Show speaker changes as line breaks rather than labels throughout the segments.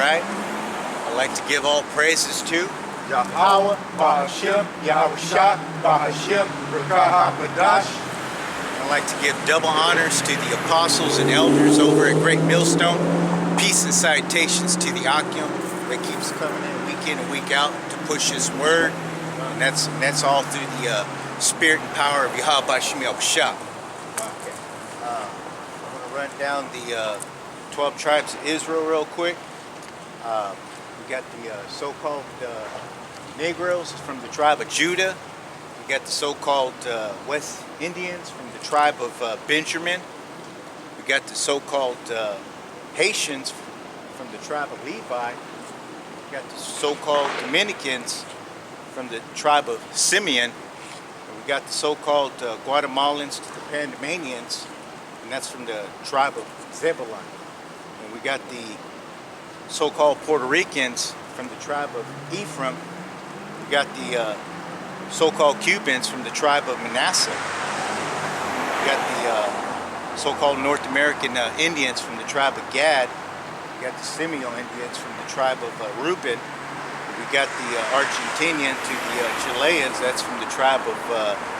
right. I'd like to give all praises to
YAHAWAH, YAHAWASHI, YAHAWASHI, YAHAWASHI, Rakahapadash.
I'd like to give double honors to the apostles and elders over at Great Millstone. Peace and citations to the Akim that keeps coming in week and week out to push his word. And that's all through the spirit and power of YAHAWASHI. Okay. I'm going to run down the 12 tribes of Israel real quick. We got the so-called Negroes from the tribe of Judah. We got the so-called West Indians from the tribe of Benjamin. We got the so-called Haitians from the tribe of Levi. We got the so-called Dominicans from the tribe of Simeon. And we got the so-called Guatemalans to the Panamanians, and that's from the tribe of Zebulon. And we got the so-called Puerto Ricans from the tribe of Ephraim. We got the so-called Cubans from the tribe of Manasseh. We got the so-called North American Indians from the tribe of Gad. We got the Semio Indians from the tribe of Reuben. We got the Argentinian to the Chileans, that's from the tribe of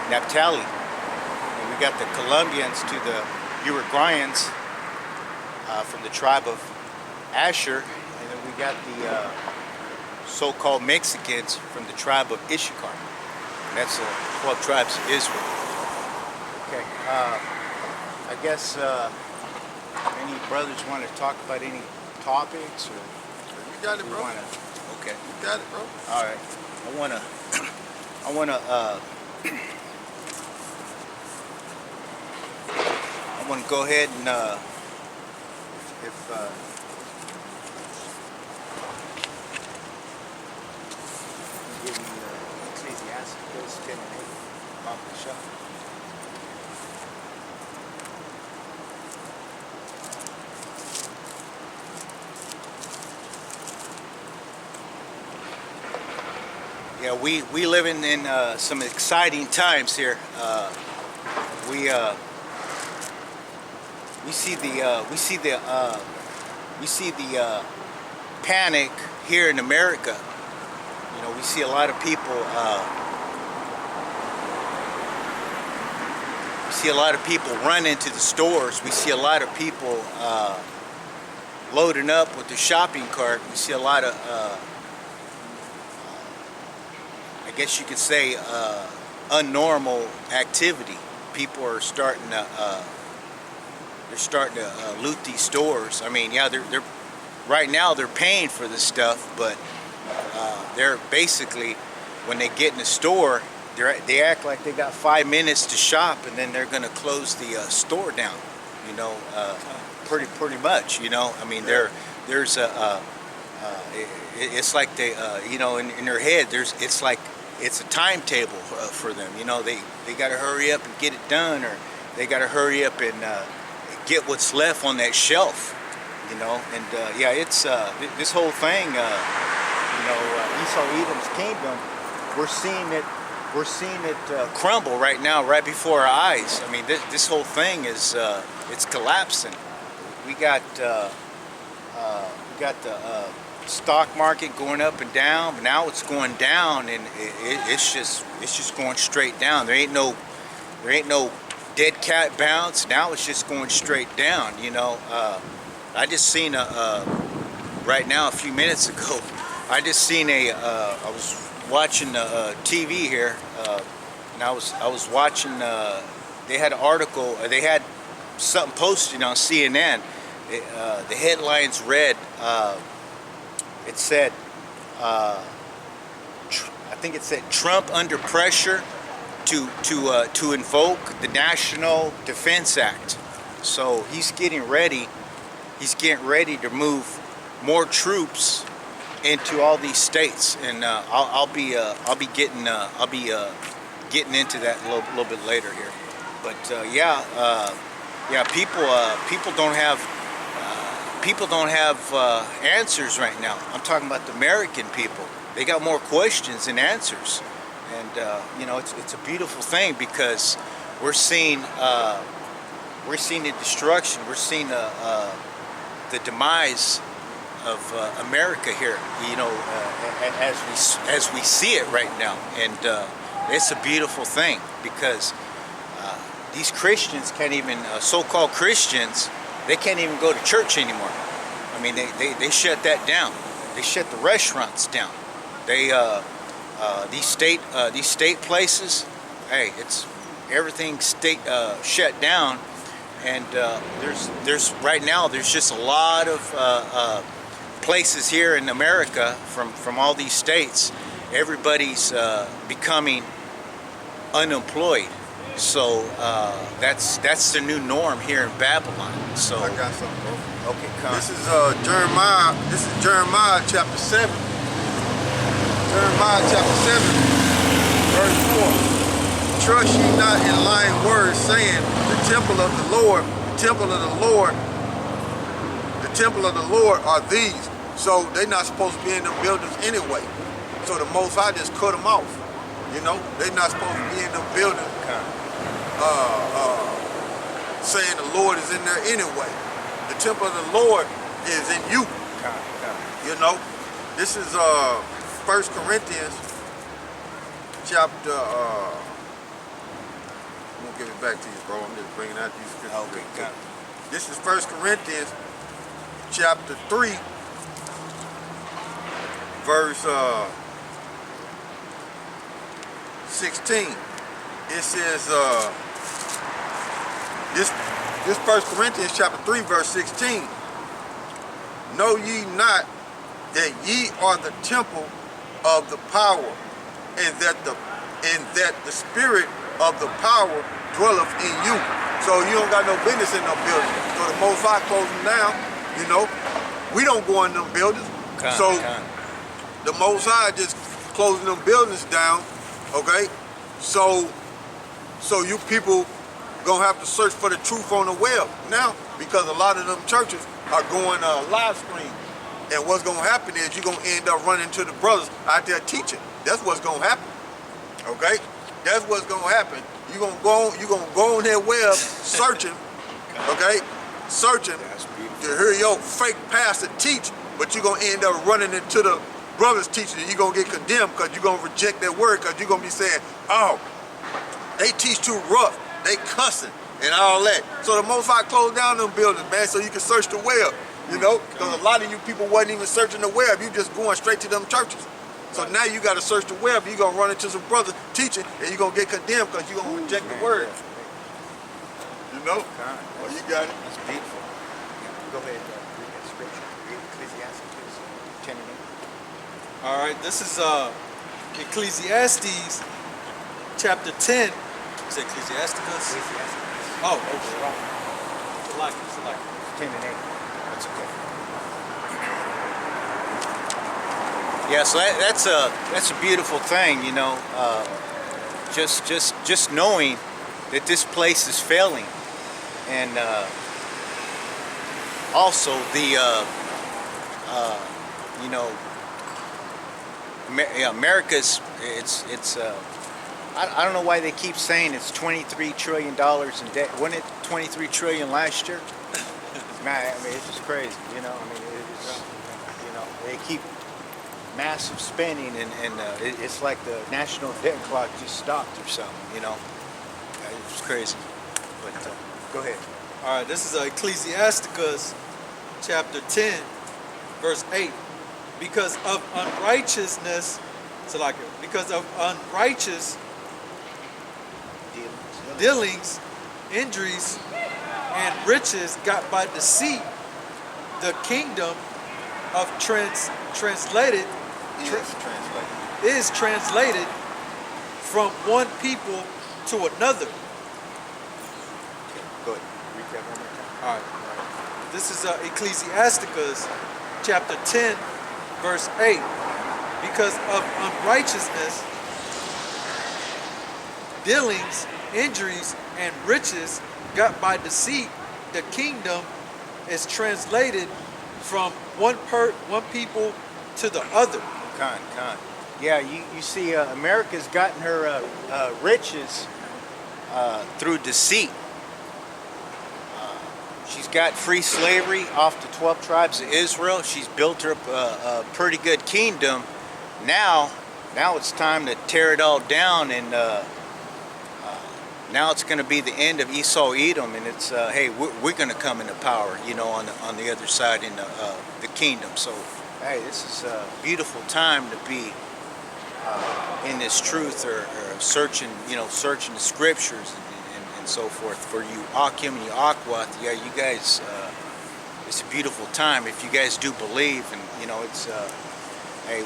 Naphtali. And we got the Colombians to the Uruguayans from the tribe of Asher. And then we got the so-called Mexicans from the tribe of Issachar. And that's the 12 tribes of Israel. Okay, I guess any brothers want to talk about any topics, or
You got it, bro.
okay.
You got it, bro.
All right. I wanna go ahead and give me Ecclesiastes 10 and 8 off the shop. Yeah, we living in some exciting times here. We see the panic here in America. You know, we see a lot of people. We see a lot of people run into the stores. We see a lot of people loading up with their shopping cart. We see a lot of. I guess you could say unnormal activity. People are starting to loot these stores. I mean, yeah, they're right now they're paying for this stuff, but they're basically, when they get in the store, they act like they got 5 minutes to shop, and then they're going to close the store down. You know, pretty much. You know, I mean, there's a it's like they you know, in their head it's like it's a timetable for them. You know, they got to hurry up and get it done, or they got to hurry up and get what's left on that shelf. You know, and yeah, it's this whole thing. You know, Esau Edom's kingdom. We're seeing it crumble right now, right before our eyes. I mean, this whole thing is it's collapsing. We got the stock market going up and down, but now it's going down, and it's just going straight down. There ain't no dead cat bounce. Now it's just going straight down. You know, I just seen right now a few minutes ago. I just seen I was watching TV here, and I was watching. They had an article. They had something posted on CNN. The headlines read. It said, I think it said, Trump under pressure to invoke the National Defense Act. So he's getting ready. He's getting ready to move more troops into all these states, and I'll be getting into that a little bit later here. But yeah, people don't have. People don't have answers right now. I'm talking about the American people. They got more questions than answers, and you know, it's a beautiful thing, because we're seeing the destruction. We're seeing the demise America here, you know, as we see it right now, and it's a beautiful thing because these Christians can't even, so-called Christians, they can't even go to church anymore. I mean, they shut that down. They shut the restaurants down. They these state places, hey, it's everything shut down. And there's right now there's just a lot of places here in America from all these states. Everybody's becoming unemployed. So that's the new norm here in Babylon. So
I got something, bro.
okay, come.
This is Jeremiah. This is Jeremiah chapter 7. Jeremiah chapter 7, verse 4. Trust ye not in lying words, saying, the temple of the Lord, the temple of the Lord, the temple of the Lord are these. So they're not supposed to be in them buildings anyway. So the Most High just cut them off. You know, they're not supposed to be in them buildings saying the Lord is in there anyway. The temple of the Lord is in you. You know, this is 1 Corinthians chapter, I'm gonna give it back to you, bro. I'm just bringing out these scriptures.
Okay,
this is 1 Corinthians chapter 3, verse 16. It says, this 1 Corinthians chapter 3, verse 16. Know ye not that ye are the temple of the power, and that the spirit of the power dwelleth in you. So you don't got no business in no building. So the Most High closed them down. You know, we don't go in them buildings. The Most High just closing them buildings down. Okay, so you people gonna have to search for the truth on the web now, because a lot of them churches are going live stream. And what's gonna happen is you're gonna end up running into the brothers out there teaching. That's what's gonna happen. Okay? That's what's gonna happen. You're gonna go on their web searching, okay? Searching to hear your fake pastor teach, but you're gonna end up running into the brothers teaching, and you're gonna get condemned because you're gonna reject their word, because you're gonna be saying, oh, they teach too rough, they cussing and all that. So the Most High closed down them buildings, man, so you can search the web. You know, because a lot of you people wasn't even searching the web. You just going straight to them churches. So now you got to search the web. You're going to run into some brothers teaching, and you're going to get condemned because you're going to reject the word. You know? Oh, you got it.
That's beautiful. Go ahead, read that scripture. Read Ecclesiastes 10 and 8.
All right, this is Ecclesiastes chapter 10. Is it Ecclesiasticus? Oh, okay. Select.
10 and 8. That's okay. Yeah, so that's a beautiful thing, you know. Just knowing that this place is failing, and also the you know, America's I don't know why they keep saying it's $23 trillion in debt. Wasn't it 23 trillion last year? Man, I mean, it's just crazy, you know. I mean, it's, you know, they keep massive spending, and it's like the national debt clock just stopped or something, you know. It's crazy. But go ahead.
All right, this is Ecclesiasticus chapter 10, verse 8. Because of unrighteousness, because of unrighteous dealings, injuries, and riches got by deceit, the kingdom of is translated from one people to another.
Okay, go ahead. Read that one more time.
All right. This is Ecclesiasticus chapter 10, verse 8. Because of unrighteousness, dealings, injuries, and riches got by deceit, the kingdom is translated from one people to the other.
Con. Yeah, you see, America's gotten her She's got free slavery off the 12 tribes of Israel. She's built her up a pretty good kingdom. Now it's time to tear it all down, and now it's going to be the end of Esau Edom, and it's hey, we're going to come into power, you know, on the other side in the kingdom. So hey, this is a beautiful time to be in this truth, or searching, you know, searching the scriptures and so forth. For you Akim and you YAHAWAH, yeah, you guys, it's a beautiful time if you guys do believe. And you know, it's hey,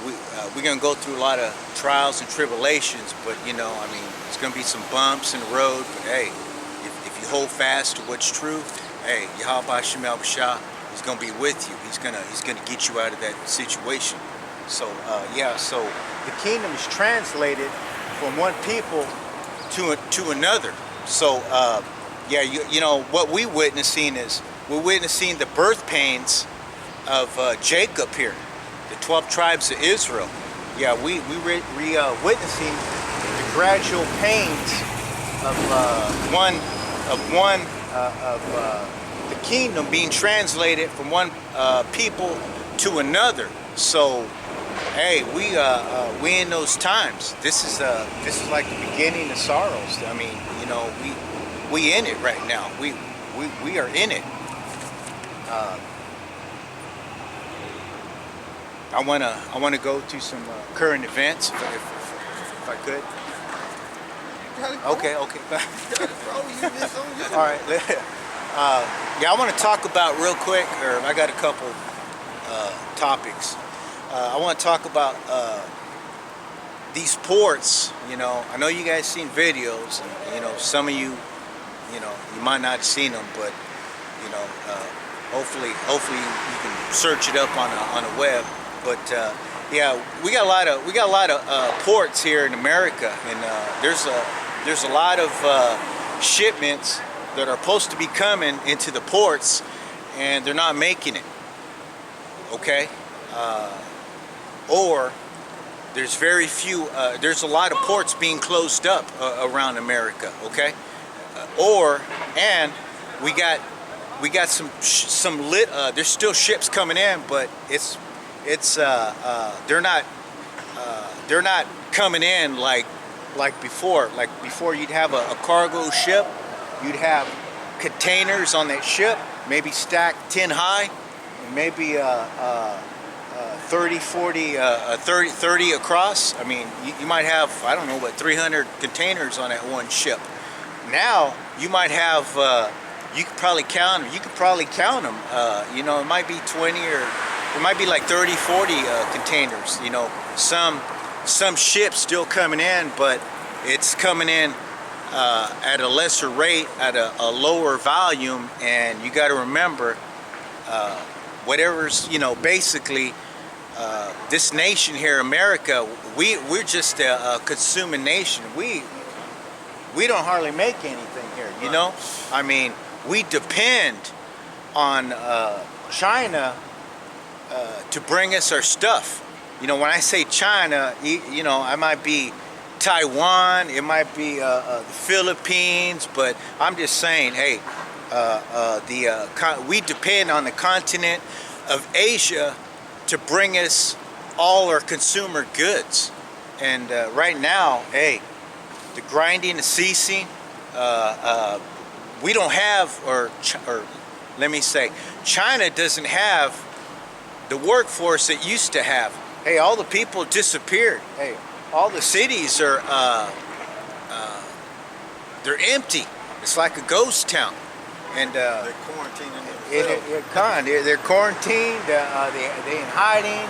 we're gonna go through a lot of trials and tribulations, but you know, I mean, it's gonna be some bumps in the road. But hey, if you hold fast to what's true, hey, YAHAWASHI is gonna be with you. He's gonna get you out of that situation. So yeah, so the kingdom is translated from one people to another. So yeah, you know what we're witnessing the birth pains of Jacob here, the 12 tribes of Israel. Yeah, we witnessing the gradual pains of the kingdom being translated from one people to another. So hey, we in those times. This is like the beginning of sorrows. I mean, you know, we in it right now. We are in it. I wanna go to some current events if I could. Okay. All right. Yeah, I want to talk about real quick, or I got a couple topics. I want to talk about these ports. You know, I know you guys seen videos, and you know, some of you, you know, you might not have seen them, but you know, hopefully you can search it up on the web. But yeah, we got a lot of ports here in America, and there's a lot of shipments that are supposed to be coming into the ports, and they're not making it. Okay. Or there's very few, there's a lot of ports being closed up around America, okay? And we got some lit, there's still ships coming in, but they're not coming in like before. Like before, you'd have a cargo ship, you'd have containers on that ship, maybe stacked 10 high, maybe 30 across. I mean, you might have, I don't know, 300 containers on that one ship. Now you might have, you could probably count them. You know, it might be 20, or it might be like 30, 40 containers. You know, some ships still coming in, but it's coming in at a lesser rate, at a lower volume. And you got to remember, whatever's, you know, basically, this nation here, America, we're just a consuming nation. We don't hardly make anything here, you know? I mean, we depend on China to bring us our stuff. You know, when I say China, you know, I might be Taiwan, it might be the Philippines, but I'm just saying, hey, we depend on the continent of Asia to bring us all our consumer goods. And right now, hey, the grinding is ceasing. We don't have, or let me say, China doesn't have the workforce it used to have. Hey, all the people disappeared. Hey, all the cities are they're empty. It's like a ghost town. And
they're quarantining themselves.
They're quarantined. They in hiding.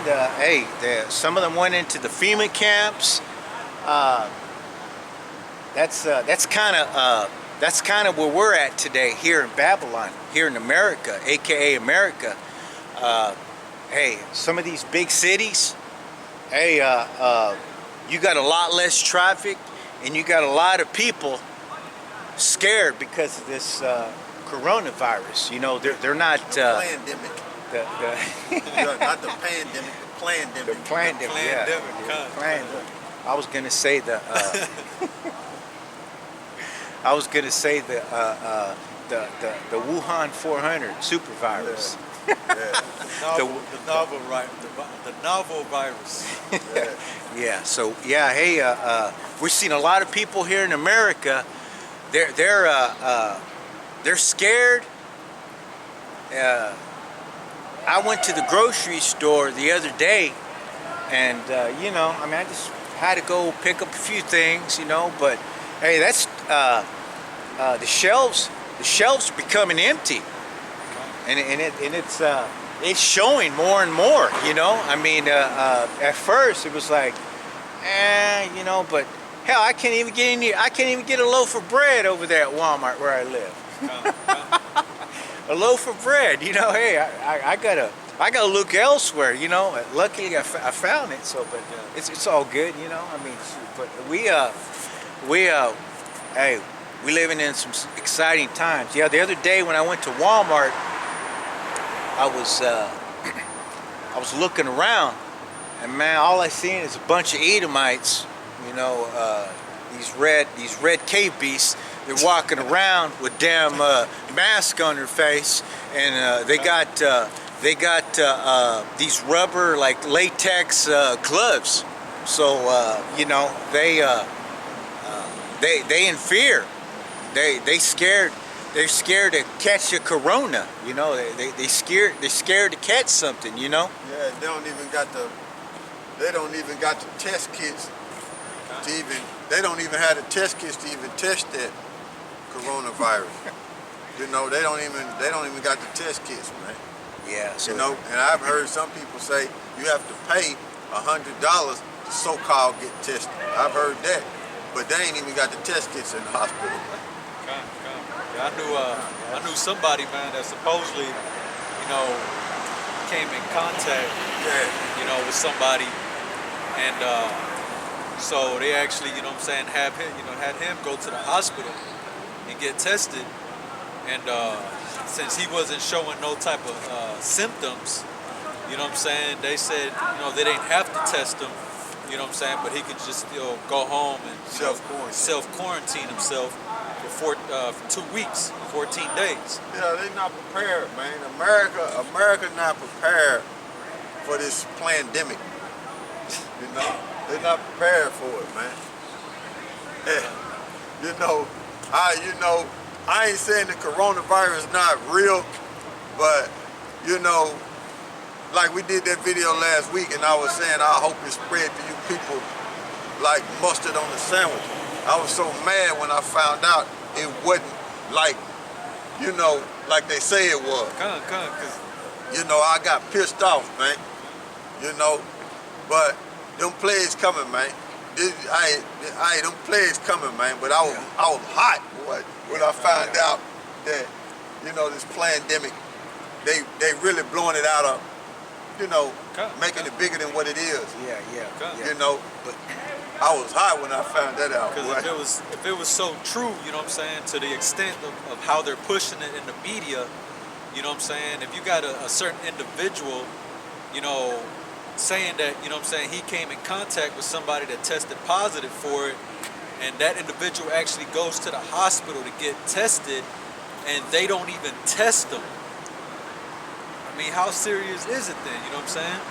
Some of them went into the FEMA camps. That's kind of where we're at today here in Babylon, here in America, aka America. Hey, some of these big cities. Hey, you got a lot less traffic, and you got a lot of people scared because of this coronavirus. You know, they're not
pandemic. Not the pandemic, the plandemic.
The plandemic, yeah. Plandemic. I was gonna say the the Wuhan 400 super virus.
Yeah.
The novel virus.
Yeah. So yeah, hey, we've seen a lot of people here in America. They're scared. I went to the grocery store the other day, and you know, I mean, I just had to go pick up a few things, you know. But hey, that's the shelves. The shelves are becoming empty, and it's showing more and more. You know, I mean, at first it was like, you know, but hell, I can't even get a loaf of bread over there at Walmart where I live. A loaf of bread, you know. Hey, I gotta look elsewhere, you know. Luckily, I found it. So, but it's all good, you know. I mean, but hey, we living in some exciting times. Yeah, the other day when I went to Walmart, I was looking around, and man, all I seen is a bunch of Edomites, you know, these red cave beasts. They're walking around with damn mask on their face, and they got these rubber, like latex gloves. So you know, they in fear. They're scared to catch a corona. You know, they scared to catch something. You know.
Yeah, they don't even got the test kits to even. They don't even have the test kits to even test that coronavirus. You know, they don't even got the test kits, man.
Yeah. So,
you know, and I've heard some people say you have to pay $100 to so-called get tested. I've heard that, but they ain't even got the test kits in the hospital.
Yeah, I knew somebody, man, that supposedly, you know, came in contact, you know, with somebody, and so they actually, you know what I'm saying, had him go to the hospital and get tested, and since he wasn't showing no type of symptoms, you know what I'm saying, they said, you know, they didn't have to test him, you know what I'm saying, but he could just, you know, go home and self-quarantine himself for 2 weeks, 14 days.
Yeah, they're not prepared, man. America not prepared for this pandemic. You know, they're not prepared for it, man. Yeah. I ain't saying the coronavirus is not real, but you know, like we did that video last week, and I was saying I hope it spread to you people like mustard on a sandwich. I was so mad when I found out it wasn't like, you know, like they say it was.
Cause
you know, I got pissed off, man. You know, but them plagues coming, man. Them plagues coming, man. But I was hot, boy, when I found out that, you know, this pandemic, they really blowing it out of, you know, making it bigger than what it is.
Yeah.
You know, but I was hot when I found that out.
Because if it was so true, you know what I'm saying, to the extent of how they're pushing it in the media, you know what I'm saying, if you got a certain individual, you know, saying that, you know what I'm saying, he came in contact with somebody that tested positive for it, and that individual actually goes to the hospital to get tested, and they don't even test them. I mean, how serious is it then? You know what I'm saying?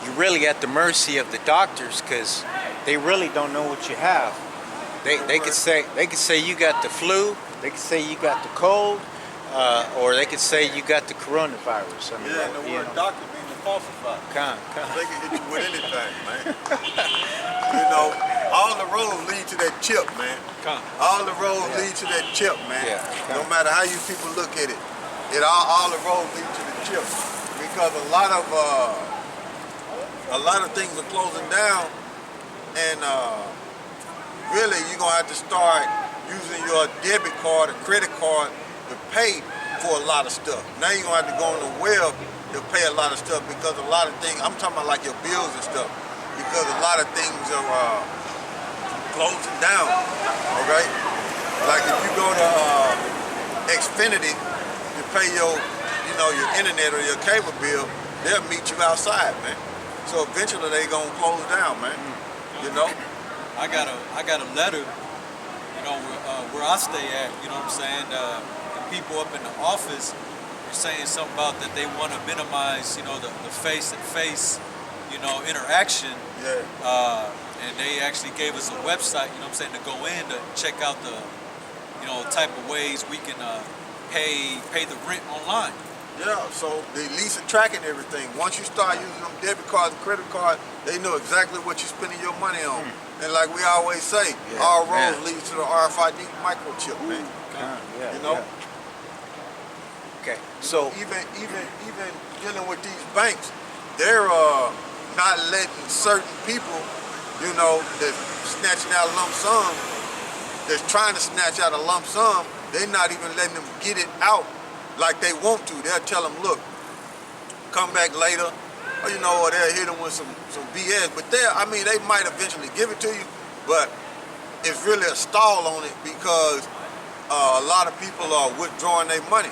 You really at the mercy of the doctors, because they really don't know what you have. They could say you got the flu, they could say you got the cold, or they could say you got the coronavirus. I mean,
and the word doctor means to falsify. They can hit you with anything, man. You know, all the roads lead to that chip, man. All the roads lead to that chip, man. No matter how you people look at it, all the roads lead to the chip, because a lot of things are closing down, and really you're gonna have to start using your debit card or credit card to pay for a lot of stuff. Now you're gonna have to go on the web to pay a lot of stuff, because a lot of things, I'm talking about like your bills and stuff, because a lot of things are closing down, okay? Like if you go to Xfinity to pay your internet or your cable bill, they'll meet you outside, man. So eventually they gonna close down, man. You know?
I got a letter where I stay at, you know what I'm saying? The people up in the office are saying something about that they want to minimize, the face-to-face, interaction.
Yeah.
And they actually gave us a website, to go in to check out the, type of ways we can pay the rent online.
Yeah, so they lease and tracking everything. Once you start using them debit cards and credit cards, they know exactly what you're spending your money on. And like we always say, all roads lead to the RFID microchip, man. You know?
Okay. So
even dealing with these banks, they're not letting certain people, that's snatching out a lump sum, that's trying to snatch out a lump sum, they're not even letting them get it out like they want to. They'll tell them, look, come back later, or or they'll hit them with some BS. But they might eventually give it to you, but it's really a stall on it because a lot of people are withdrawing their money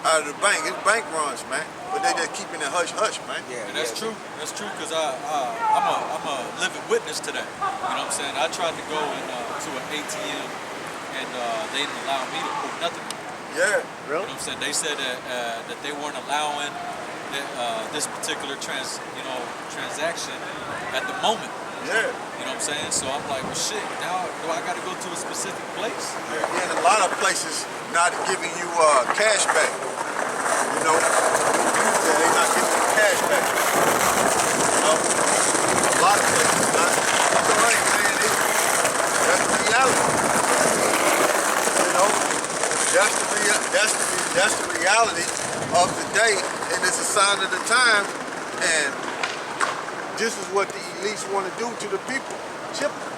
out of the bank. It's bank runs, man, but they just keeping it hush-hush, man.
Yeah,
and that's true. That's true, because I'm a living witness to that. You know what I'm saying? I tried to go to an ATM, and they didn't allow me to put nothing in.
Yeah.
Really?
You know what I'm saying? They said that they weren't allowing this particular transaction at the moment.
Yeah.
You know what I'm saying? So I'm like, well, shit, now do I got to go to a specific place?
And a lot of places not giving you cash back. They're not giving you cash back. A lot of places not. That's all right, man. That's the reality. That's the reality of the day, and it's a sign of the time. And this is what the elites want to do to the people. Chip them.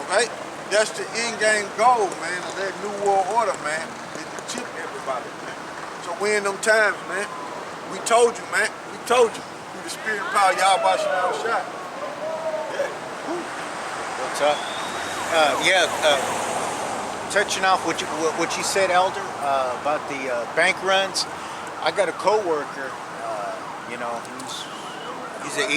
Okay? That's the end game goal, man, of that New World Order, man, is to chip everybody, man. So we in them times, man. We told you, man. We told you. Through the spirit and power, YAHAWASHI. Yeah.
what's up? Touching off what you said, Elder, about the bank runs. I got a coworker, he's an